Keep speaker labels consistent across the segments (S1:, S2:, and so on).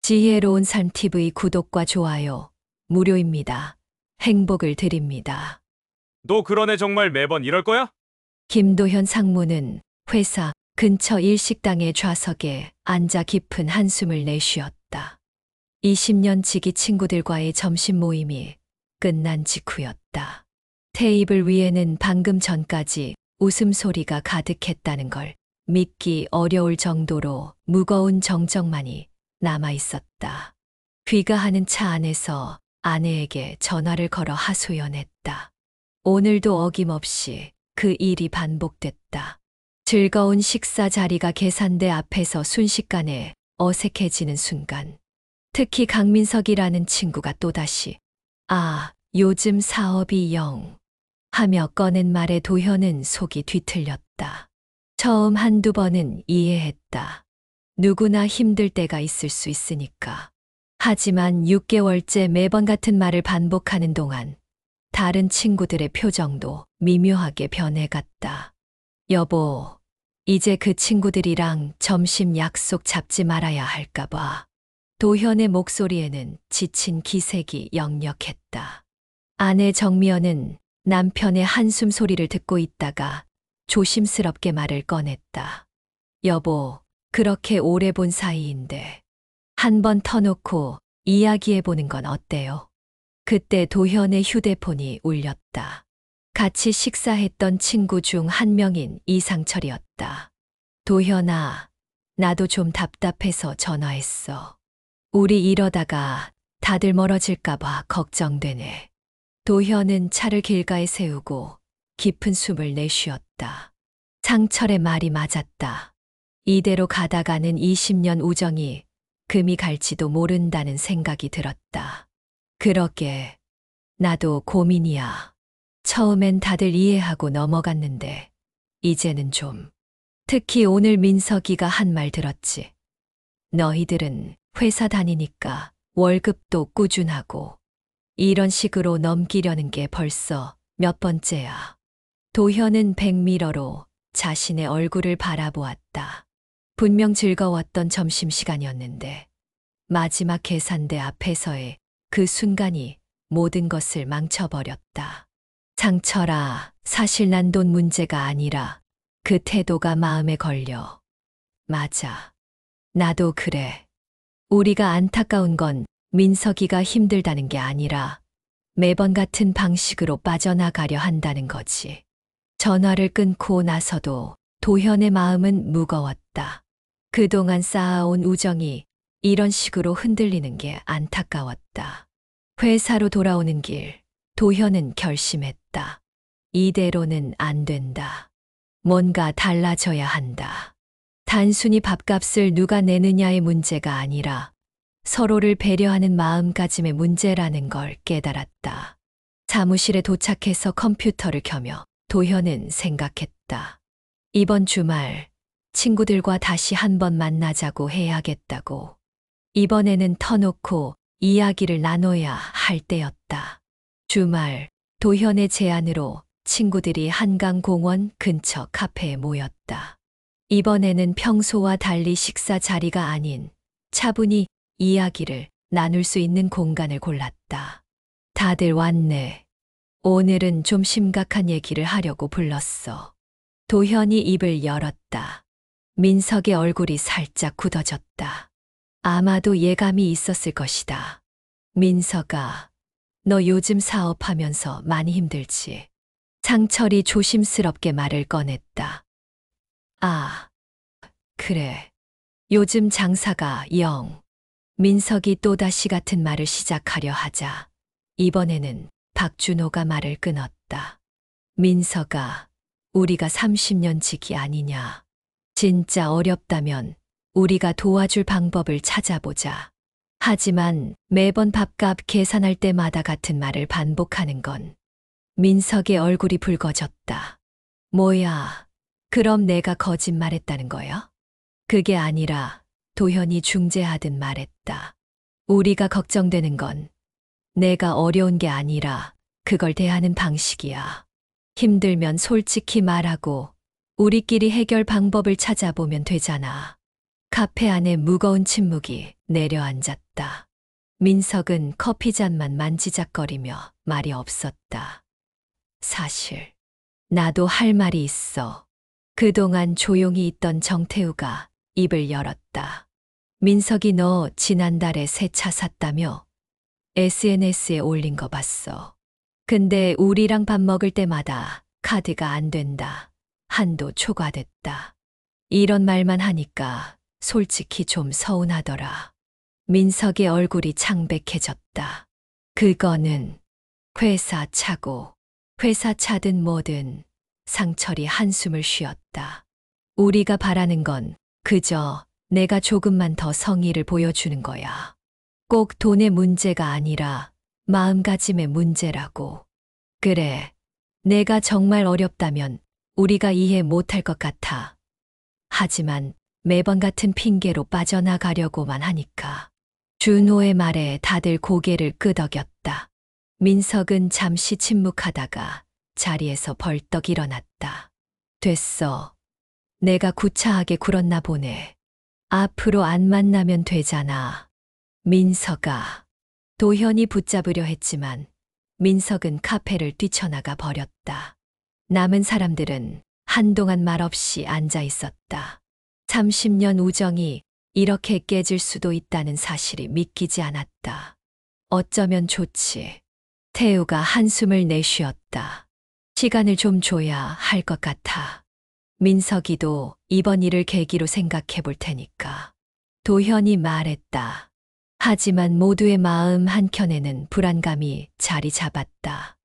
S1: 지혜로운 삶 TV 구독과 좋아요 무료입니다. 행복을 드립니다.
S2: 너 그러네 정말 매번 이럴 거야?
S1: 김도현 상무는 회사 근처 일식당의 좌석에 앉아 깊은 한숨을 내쉬었다. 20년 지기 친구들과의 점심 모임이 끝난 직후였다. 테이블 위에는 방금 전까지 웃음소리가 가득했다는 걸 믿기 어려울 정도로 무거운 정적만이 남아 있었다. 귀가하는 차 안에서 아내에게 전화를 걸어 하소연했다. 오늘도 어김없이 그 일이 반복됐다. 즐거운 식사 자리가 계산대 앞에서 순식간에 어색해지는 순간, 특히 강민석이라는 친구가 또다시 요즘 사업이 영 하며 꺼낸 말에 도현은 속이 뒤틀렸다. 처음 한두 번은 이해했다. 누구나 힘들 때가 있을 수 있으니까. 하지만 6개월째 매번 같은 말을 반복하는 동안 다른 친구들의 표정도 미묘하게 변해갔다. 여보, 이제 그 친구들이랑 점심 약속 잡지 말아야 할까봐. 도현의 목소리에는 지친 기색이 역력했다. 아내 정미연은 남편의 한숨 소리를 듣고 있다가 조심스럽게 말을 꺼냈다. 여보, 그렇게 오래 본 사이인데 한번 터놓고 이야기해보는 건 어때요? 그때 도현의 휴대폰이 울렸다. 같이 식사했던 친구 중 한 명인 이상철이었다. 도현아, 나도 좀 답답해서 전화했어. 우리 이러다가 다들 멀어질까봐 걱정되네. 도현은 차를 길가에 세우고 깊은 숨을 내쉬었다. 상철의 말이 맞았다. 이대로 가다가는 20년 우정이 금이 갈지도 모른다는 생각이 들었다. 그러게, 나도 고민이야. 처음엔 다들 이해하고 넘어갔는데, 이제는 좀. 특히 오늘 민석이가 한 말 들었지. 너희들은 회사 다니니까 월급도 꾸준하고, 이런 식으로 넘기려는 게 벌써 몇 번째야. 도현은 백미러로 자신의 얼굴을 바라보았다. 분명 즐거웠던 점심시간이었는데 마지막 계산대 앞에서의 그 순간이 모든 것을 망쳐버렸다. 상철아, 사실 난 돈 문제가 아니라 그 태도가 마음에 걸려. 맞아. 나도 그래. 우리가 안타까운 건 민석이가 힘들다는 게 아니라 매번 같은 방식으로 빠져나가려 한다는 거지. 전화를 끊고 나서도 도현의 마음은 무거웠다. 그동안 쌓아온 우정이 이런 식으로 흔들리는 게 안타까웠다. 회사로 돌아오는 길, 도현은 결심했다. 이대로는 안 된다. 뭔가 달라져야 한다. 단순히 밥값을 누가 내느냐의 문제가 아니라 서로를 배려하는 마음가짐의 문제라는 걸 깨달았다. 사무실에 도착해서 컴퓨터를 켜며 도현은 생각했다. 이번 주말 친구들과 다시 한번 만나자고 해야겠다고. 이번에는 터놓고 이야기를 나눠야 할 때였다. 주말 도현의 제안으로 친구들이 한강공원 근처 카페에 모였다. 이번에는 평소와 달리 식사 자리가 아닌 차분히 이야기를 나눌 수 있는 공간을 골랐다. 다들 왔네. 오늘은 좀 심각한 얘기를 하려고 불렀어. 도현이 입을 열었다. 민석의 얼굴이 살짝 굳어졌다. 아마도 예감이 있었을 것이다. 민석아, 너 요즘 사업하면서 많이 힘들지? 상철이 조심스럽게 말을 꺼냈다. 그래. 요즘 장사가 영. 민석이 또다시 같은 말을 시작하려 하자 이번에는 박준호가 말을 끊었다. 민석아, 우리가 30년 지기 아니냐. 진짜 어렵다면 우리가 도와줄 방법을 찾아보자. 하지만 매번 밥값 계산할 때마다 같은 말을 반복하는 건. 민석의 얼굴이 붉어졌다. 뭐야, 그럼 내가 거짓말했다는 거야? 그게 아니라 도현이 중재하듯 말했다. 우리가 걱정되는 건 내가 어려운 게 아니라 그걸 대하는 방식이야. 힘들면 솔직히 말하고 우리끼리 해결 방법을 찾아보면 되잖아. 카페 안에 무거운 침묵이 내려앉았다. 민석은 커피잔만 만지작거리며 말이 없었다. 사실, 나도 할 말이 있어. 그동안 조용히 있던 정태우가 입을 열었다. 민석이 너 지난달에 새 차 샀다며? SNS에 올린 거 봤어. 근데 우리랑 밥 먹을 때마다 카드가 안 된다. 한도 초과됐다. 이런 말만 하니까 솔직히 좀 서운하더라. 민석의 얼굴이 창백해졌다. 그거는 회사 차고, 회사 차든 뭐든. 상철이 한숨을 쉬었다. 우리가 바라는 건 그저 내가 조금만 더 성의를 보여주는 거야. 꼭 돈의 문제가 아니라 마음가짐의 문제라고. 그래, 내가 정말 어렵다면 우리가 이해 못할 것 같아. 하지만 매번 같은 핑계로 빠져나가려고만 하니까. 준호의 말에 다들 고개를 끄덕였다. 민석은 잠시 침묵하다가 자리에서 벌떡 일어났다. 됐어. 내가 구차하게 굴었나 보네. 앞으로 안 만나면 되잖아. 민석아. 도현이 붙잡으려 했지만 민석은 카페를 뛰쳐나가 버렸다. 남은 사람들은 한동안 말없이 앉아 있었다. 30년 우정이 이렇게 깨질 수도 있다는 사실이 믿기지 않았다. 어쩌면 좋지. 태우가 한숨을 내쉬었다. 시간을 좀 줘야 할 것 같아. 민석이도 이번 일을 계기로 생각해 볼 테니까. 도현이 말했다. 하지만 모두의 마음 한켠에는 불안감이 자리 잡았다.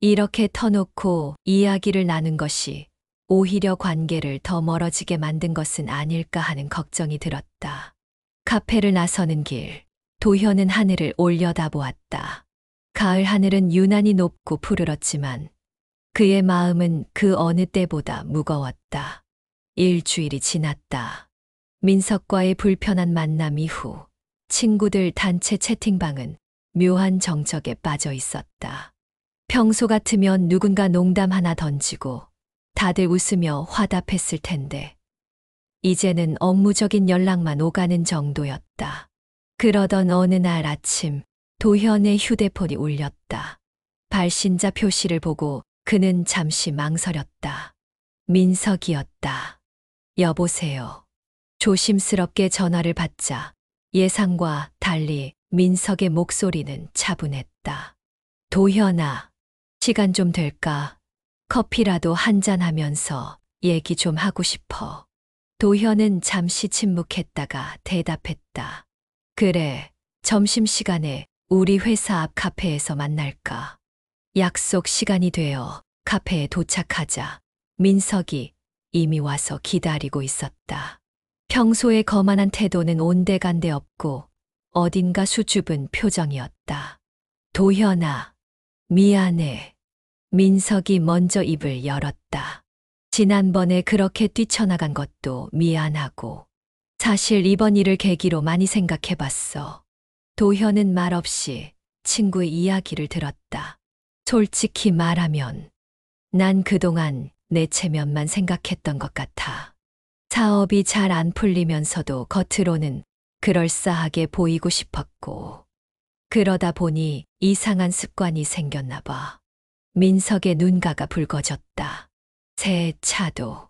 S1: 이렇게 터놓고 이야기를 나눈 것이 오히려 관계를 더 멀어지게 만든 것은 아닐까 하는 걱정이 들었다. 카페를 나서는 길, 도현은 하늘을 올려다보았다. 가을 하늘은 유난히 높고 푸르렀지만 그의 마음은 그 어느 때보다 무거웠다. 일주일이 지났다. 민석과의 불편한 만남 이후 친구들 단체 채팅방은 묘한 정적에 빠져 있었다. 평소 같으면 누군가 농담 하나 던지고 다들 웃으며 화답했을 텐데 이제는 업무적인 연락만 오가는 정도였다. 그러던 어느 날 아침 도현의 휴대폰이 울렸다. 발신자 표시를 보고 그는 잠시 망설였다. 민석이었다. 여보세요. 조심스럽게 전화를 받자 예상과 달리 민석의 목소리는 차분했다. 도현아, 시간 좀 될까? 커피라도 한잔 하면서 얘기 좀 하고 싶어. 도현은 잠시 침묵했다가 대답했다. 그래, 점심시간에 우리 회사 앞 카페에서 만날까? 약속 시간이 되어 카페에 도착하자 민석이 이미 와서 기다리고 있었다. 평소의 거만한 태도는 온데간데 없고 어딘가 수줍은 표정이었다. 도현아, 미안해. 민석이 먼저 입을 열었다. 지난번에 그렇게 뛰쳐나간 것도 미안하고 사실 이번 일을 계기로 많이 생각해봤어. 도현은 말없이 친구의 이야기를 들었다. 솔직히 말하면 난 그동안 내 체면만 생각했던 것 같아. 사업이 잘 안 풀리면서도 겉으로는 그럴싸하게 보이고 싶었고 그러다 보니 이상한 습관이 생겼나 봐. 민석의 눈가가 붉어졌다. 새 차도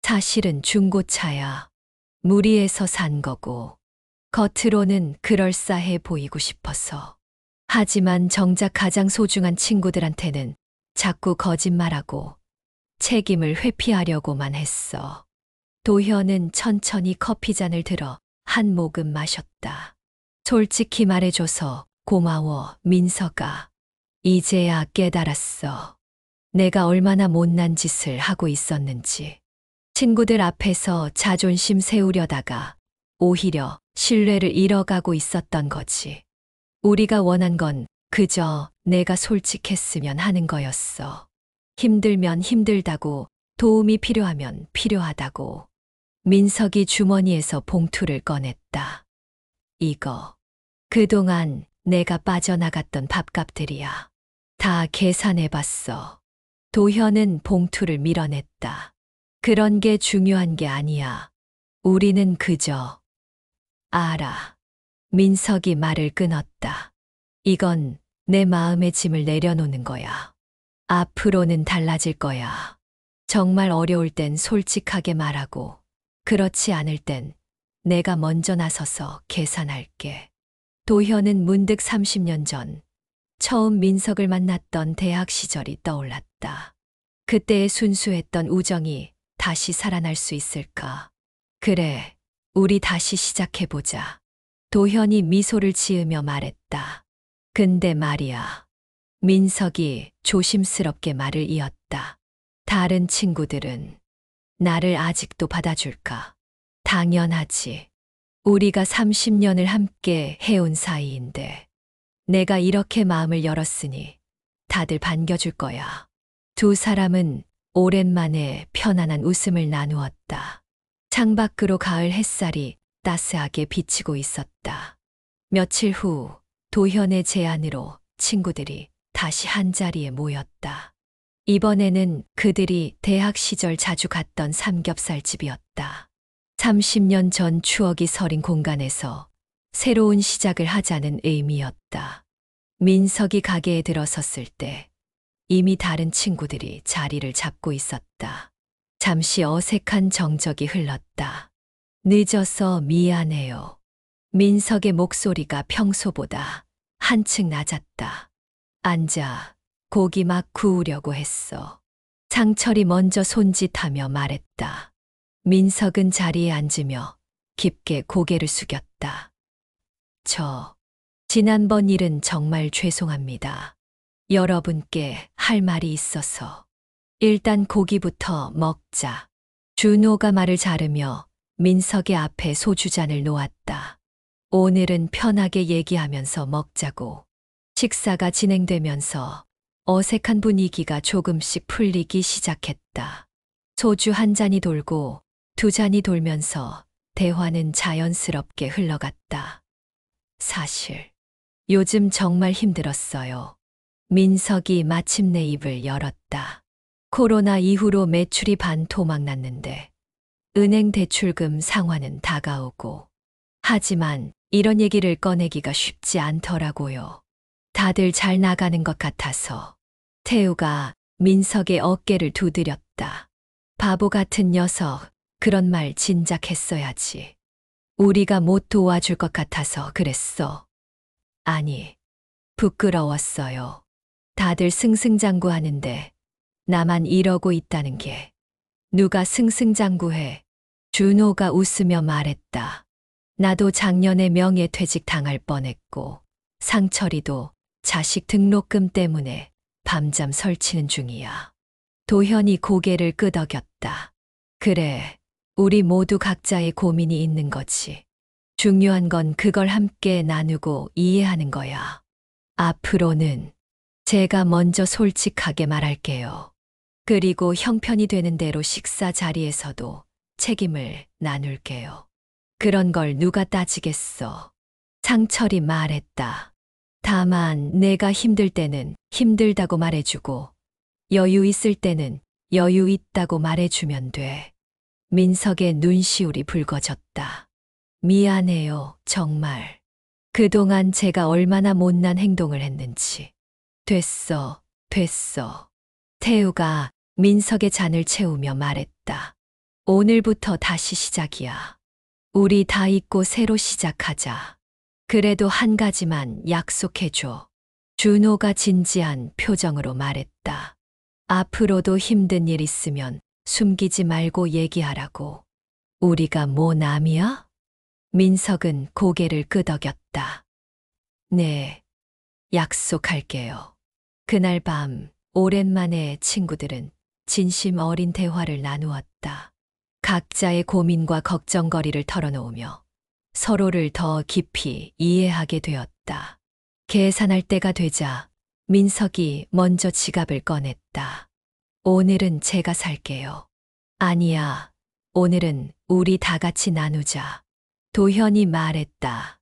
S1: 사실은 중고차야. 무리해서 산 거고 겉으로는 그럴싸해 보이고 싶어서. 하지만 정작 가장 소중한 친구들한테는 자꾸 거짓말하고 책임을 회피하려고만 했어. 도현은 천천히 커피잔을 들어 한 모금 마셨다. 솔직히 말해줘서 고마워, 민석아. 이제야 깨달았어. 내가 얼마나 못난 짓을 하고 있었는지. 친구들 앞에서 자존심 세우려다가 오히려 신뢰를 잃어가고 있었던 거지. 우리가 원한 건 그저 내가 솔직했으면 하는 거였어. 힘들면 힘들다고, 도움이 필요하면 필요하다고. 민석이 주머니에서 봉투를 꺼냈다. 이거, 그동안 내가 빠져나갔던 밥값들이야. 다 계산해봤어. 도현은 봉투를 밀어냈다. 그런 게 중요한 게 아니야. 우리는 그저 알아. 민석이 말을 끊었다. 이건 내 마음의 짐을 내려놓는 거야. 앞으로는 달라질 거야. 정말 어려울 땐 솔직하게 말하고, 그렇지 않을 땐 내가 먼저 나서서 계산할게. 도현은 문득 30년 전 처음 민석을 만났던 대학 시절이 떠올랐다. 그때의 순수했던 우정이 다시 살아날 수 있을까? 그래, 우리 다시 시작해보자. 도현이 미소를 지으며 말했다. 근데 말이야. 민석이 조심스럽게 말을 이었다. 다른 친구들은 나를 아직도 받아줄까? 당연하지. 우리가 30년을 함께 해온 사이인데 내가 이렇게 마음을 열었으니 다들 반겨줄 거야. 두 사람은 오랜만에 편안한 웃음을 나누었다. 창밖으로 가을 햇살이 따스하게 비치고 있었다. 며칠 후 도현의 제안으로 친구들이 다시 한자리에 모였다. 이번에는 그들이 대학 시절 자주 갔던 삼겹살집이었다. 30년 전 추억이 서린 공간에서 새로운 시작을 하자는 의미였다. 민석이 가게에 들어섰을 때 이미 다른 친구들이 자리를 잡고 있었다. 잠시 어색한 정적이 흘렀다. 늦어서 미안해요. 민석의 목소리가 평소보다 한층 낮았다. 앉아. 고기 막 구우려고 했어. 상철이 먼저 손짓하며 말했다. 민석은 자리에 앉으며 깊게 고개를 숙였다. 지난번 일은 정말 죄송합니다. 여러분께 할 말이 있어서. 일단 고기부터 먹자. 준호가 말을 자르며 민석의 앞에 소주잔을 놓았다. 오늘은 편하게 얘기하면서 먹자고. 식사가 진행되면서 어색한 분위기가 조금씩 풀리기 시작했다. 소주 한 잔이 돌고 두 잔이 돌면서 대화는 자연스럽게 흘러갔다. 사실 요즘 정말 힘들었어요. 민석이 마침내 입을 열었다. 코로나 이후로 매출이 반토막 났는데 은행 대출금 상환은 다가오고. 하지만 이런 얘기를 꺼내기가 쉽지 않더라고요. 다들 잘 나가는 것 같아서. 태우가 민석의 어깨를 두드렸다. 바보 같은 녀석, 그런 말 진작 했어야지. 우리가 못 도와줄 것 같아서 그랬어. 아니, 부끄러웠어요. 다들 승승장구하는데 나만 이러고 있다는 게. 누가 승승장구해? 준호가 웃으며 말했다. 나도 작년에 명예퇴직 당할 뻔했고 상철이도 자식 등록금 때문에 밤잠 설치는 중이야. 도현이 고개를 끄덕였다. 그래, 우리 모두 각자의 고민이 있는 거지. 중요한 건 그걸 함께 나누고 이해하는 거야. 앞으로는 제가 먼저 솔직하게 말할게요. 그리고 형편이 되는 대로 식사 자리에서도 책임을 나눌게요. 그런 걸 누가 따지겠어. 상철이 말했다. 다만 내가 힘들 때는 힘들다고 말해주고 여유 있을 때는 여유 있다고 말해주면 돼. 민석의 눈시울이 붉어졌다. 미안해요, 정말. 그동안 제가 얼마나 못난 행동을 했는지. 됐어. 태우가 민석의 잔을 채우며 말했다. 오늘부터 다시 시작이야. 우리 다 잊고 새로 시작하자. 그래도 한 가지만 약속해줘. 준호가 진지한 표정으로 말했다. 앞으로도 힘든 일 있으면 숨기지 말고 얘기하라고. 우리가 뭐 남이야? 민석은 고개를 끄덕였다. 네, 약속할게요. 그날 밤 오랜만에 친구들은 진심 어린 대화를 나누었다. 각자의 고민과 걱정거리를 털어놓으며 서로를 더 깊이 이해하게 되었다. 계산할 때가 되자 민석이 먼저 지갑을 꺼냈다. 오늘은 제가 살게요. 아니야, 오늘은 우리 다 같이 나누자. 도현이 말했다.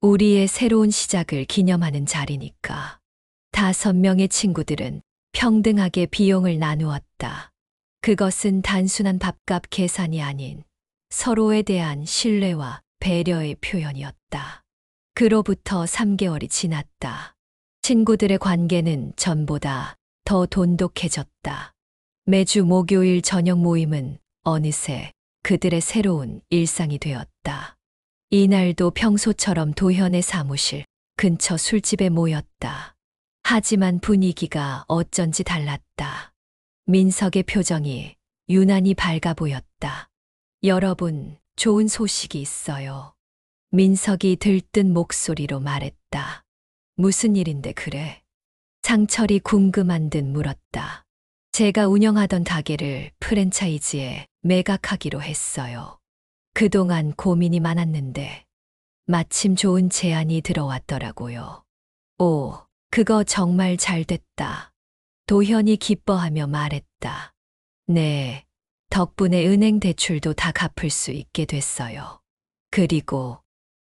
S1: 우리의 새로운 시작을 기념하는 자리니까. 5명의 친구들은 평등하게 비용을 나누었다. 그것은 단순한 밥값 계산이 아닌 서로에 대한 신뢰와 배려의 표현이었다. 그로부터 3개월이 지났다. 친구들의 관계는 전보다 더 돈독해졌다. 매주 목요일 저녁 모임은 어느새 그들의 새로운 일상이 되었다. 이날도 평소처럼 도현의 사무실 근처 술집에 모였다. 하지만 분위기가 어쩐지 달랐다. 민석의 표정이 유난히 밝아 보였다. 여러분, 좋은 소식이 있어요. 민석이 들뜬 목소리로 말했다. 무슨 일인데 그래? 상철이 궁금한 듯 물었다. 제가 운영하던 가게를 프랜차이즈에 매각하기로 했어요. 그동안 고민이 많았는데 마침 좋은 제안이 들어왔더라고요. 오, 그거 정말 잘 됐다. 도현이 기뻐하며 말했다. 네, 덕분에 은행 대출도 다 갚을 수 있게 됐어요. 그리고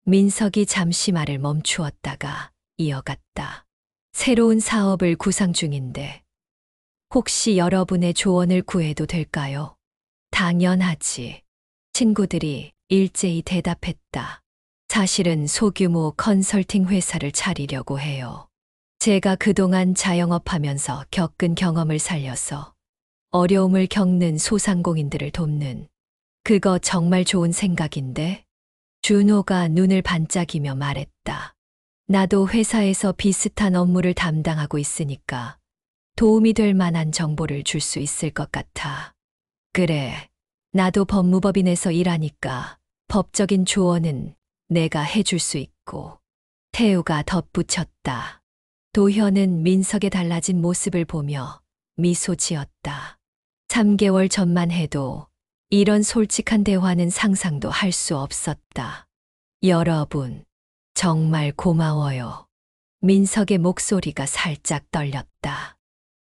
S1: 민석이 잠시 말을 멈추었다가 이어갔다. 새로운 사업을 구상 중인데 혹시 여러분의 조언을 구해도 될까요? 당연하지. 친구들이 일제히 대답했다. 사실은 소규모 컨설팅 회사를 차리려고 해요. 제가 그동안 자영업하면서 겪은 경험을 살려서 어려움을 겪는 소상공인들을 돕는 그거 정말 좋은 생각인데? 준호가 눈을 반짝이며 말했다. 나도 회사에서 비슷한 업무를 담당하고 있으니까 도움이 될 만한 정보를 줄 수 있을 것 같아. 그래, 나도 법무법인에서 일하니까 법적인 조언은 내가 해줄 수 있고. 태우가 덧붙였다. 도현은 민석의 달라진 모습을 보며 미소 지었다. 3개월 전만 해도 이런 솔직한 대화는 상상도 할 수 없었다. 여러분, 정말 고마워요. 민석의 목소리가 살짝 떨렸다.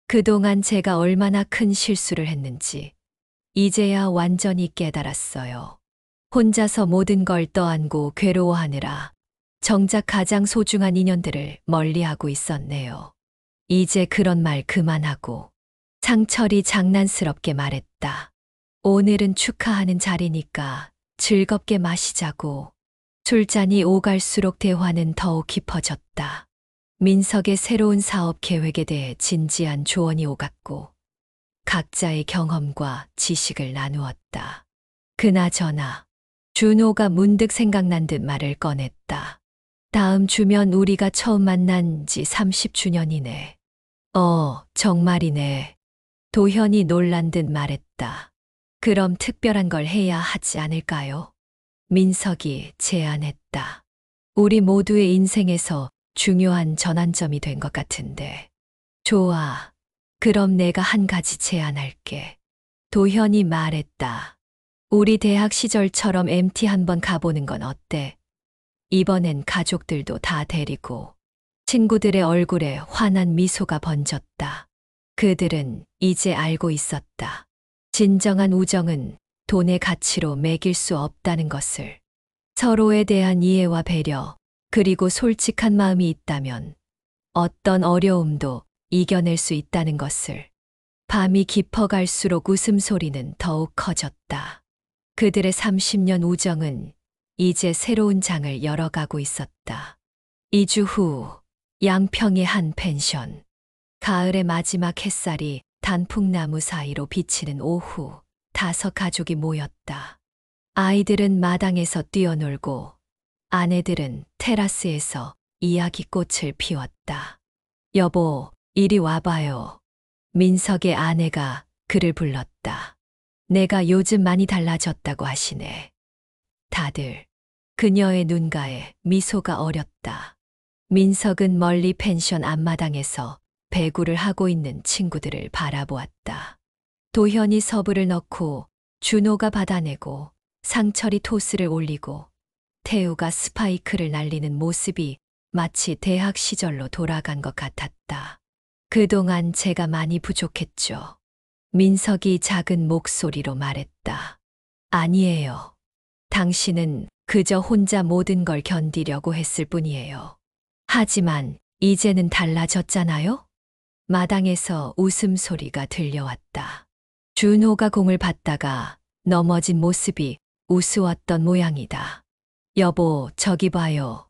S1: 그동안 제가 얼마나 큰 실수를 했는지 이제야 완전히 깨달았어요. 혼자서 모든 걸 떠안고 괴로워하느라 정작 가장 소중한 인연들을 멀리하고 있었네요. 이제 그런 말 그만하고. 상철이 장난스럽게 말했다. 오늘은 축하하는 자리니까 즐겁게 마시자고. 술잔이 오갈수록 대화는 더욱 깊어졌다. 민석의 새로운 사업 계획에 대해 진지한 조언이 오갔고 각자의 경험과 지식을 나누었다. 그나저나 준호가 문득 생각난 듯 말을 꺼냈다. 다음 주면 우리가 처음 만난 지 30주년이네. 정말이네. 도현이 놀란 듯 말했다. 그럼 특별한 걸 해야 하지 않을까요? 민석이 제안했다. 우리 모두의 인생에서 중요한 전환점이 된 것 같은데. 좋아. 그럼 내가 한 가지 제안할게. 도현이 말했다. 우리 대학 시절처럼 MT 한번 가보는 건 어때? 이번엔 가족들도 다 데리고. 친구들의 얼굴에 환한 미소가 번졌다. 그들은 이제 알고 있었다. 진정한 우정은 돈의 가치로 매길 수 없다는 것을. 서로에 대한 이해와 배려, 그리고 솔직한 마음이 있다면 어떤 어려움도 이겨낼 수 있다는 것을. 밤이 깊어갈수록 웃음소리는 더욱 커졌다. 그들의 30년 우정은 이제 새로운 장을 열어가고 있었다. 2주 후, 양평의 한 펜션. 가을의 마지막 햇살이 단풍나무 사이로 비치는 오후, 5 가족이 모였다. 아이들은 마당에서 뛰어놀고 아내들은 테라스에서 이야기꽃을 피웠다. 여보, 이리 와봐요. 민석의 아내가 그를 불렀다. 내가 요즘 많이 달라졌다고 하시네. 다들 그녀의 눈가에 미소가 어렸다. 민석은 멀리 펜션 앞마당에서 배구를 하고 있는 친구들을 바라보았다. 도현이 서브를 넣고 준호가 받아내고 상철이 토스를 올리고 태우가 스파이크를 날리는 모습이 마치 대학 시절로 돌아간 것 같았다. 그동안 제가 많이 부족했죠. 민석이 작은 목소리로 말했다. 아니에요. 당신은 그저 혼자 모든 걸 견디려고 했을 뿐이에요. 하지만 이제는 달라졌잖아요? 마당에서 웃음소리가 들려왔다. 준호가 공을 받다가 넘어진 모습이 우스웠던 모양이다. 여보, 저기 봐요.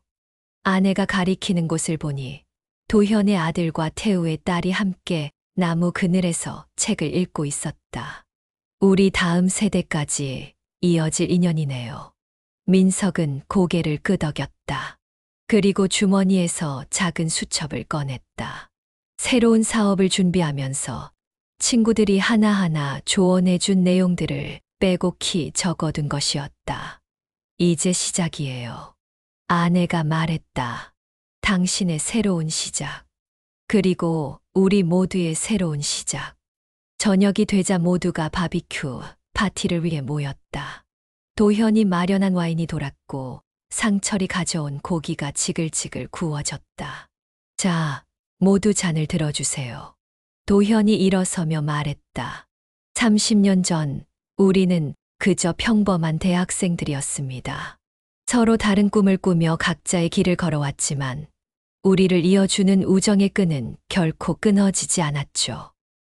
S1: 아내가 가리키는 곳을 보니 도현의 아들과 태우의 딸이 함께 나무 그늘에서 책을 읽고 있었다. 우리 다음 세대까지 이어질 인연이네요. 민석은 고개를 끄덕였다. 그리고 주머니에서 작은 수첩을 꺼냈다. 새로운 사업을 준비하면서 친구들이 하나하나 조언해 준 내용들을 빼곡히 적어둔 것이었다. 이제 시작이에요. 아내가 말했다. 당신의 새로운 시작. 그리고 우리 모두의 새로운 시작. 저녁이 되자 모두가 바비큐 파티를 위해 모였다. 도현이 마련한 와인이 돌았고 상철이 가져온 고기가 지글지글 구워졌다. 자, 모두 잔을 들어주세요. 도현이 일어서며 말했다. 30년 전 우리는 그저 평범한 대학생들이었습니다. 서로 다른 꿈을 꾸며 각자의 길을 걸어왔지만 우리를 이어주는 우정의 끈은 결코 끊어지지 않았죠.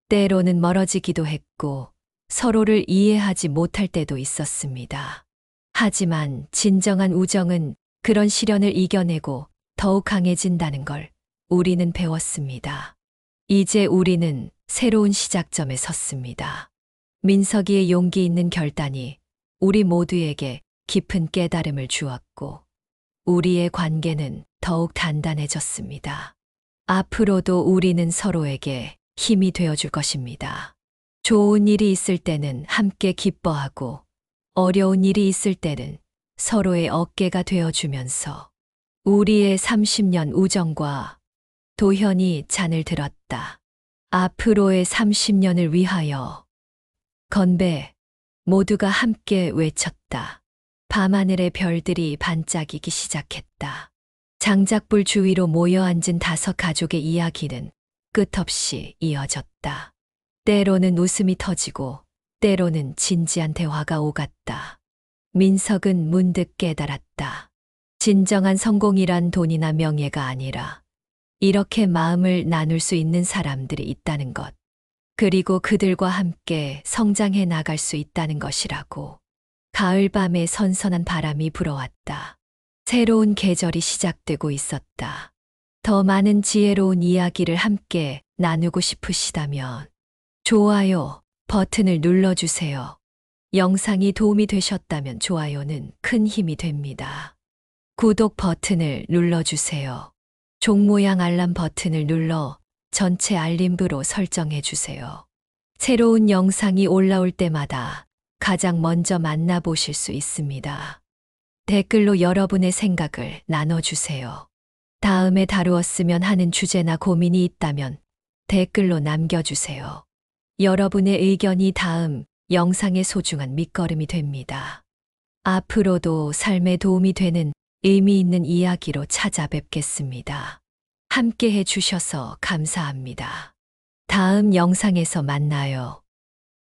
S1: 때로는 멀어지기도 했고 서로를 이해하지 못할 때도 있었습니다. 하지만 진정한 우정은 그런 시련을 이겨내고 더욱 강해진다는 걸 우리는 배웠습니다. 이제 우리는 새로운 시작점에 섰습니다. 민석이의 용기 있는 결단이 우리 모두에게 깊은 깨달음을 주었고 우리의 관계는 더욱 단단해졌습니다. 앞으로도 우리는 서로에게 힘이 되어줄 것입니다. 좋은 일이 있을 때는 함께 기뻐하고 어려운 일이 있을 때는 서로의 어깨가 되어주면서 우리의 30년 우정과 도현이 잔을 들었다. 앞으로의 30년을 위하여 건배 모두가 함께 외쳤다. 밤하늘의 별들이 반짝이기 시작했다. 장작불 주위로 모여 앉은 5가족의 이야기는 끝없이 이어졌다. 때로는 웃음이 터지고 때로는 진지한 대화가 오갔다. 민석은 문득 깨달았다. 진정한 성공이란 돈이나 명예가 아니라 이렇게 마음을 나눌 수 있는 사람들이 있다는 것. 그리고 그들과 함께 성장해 나갈 수 있다는 것이라고. 가을밤에 선선한 바람이 불어왔다. 새로운 계절이 시작되고 있었다. 더 많은 지혜로운 이야기를 함께 나누고 싶으시다면 좋아요 버튼을 눌러주세요. 영상이 도움이 되셨다면 좋아요는 큰 힘이 됩니다. 구독 버튼을 눌러주세요. 종 모양 알람 버튼을 눌러 전체 알림부로 설정해 주세요. 새로운 영상이 올라올 때마다 가장 먼저 만나보실 수 있습니다. 댓글로 여러분의 생각을 나눠주세요. 다음에 다루었으면 하는 주제나 고민이 있다면 댓글로 남겨주세요. 여러분의 의견이 다음 영상의 소중한 밑거름이 됩니다. 앞으로도 삶에 도움이 되는 의미 있는 이야기로 찾아뵙겠습니다. 함께 해주셔서 감사합니다. 다음 영상에서 만나요.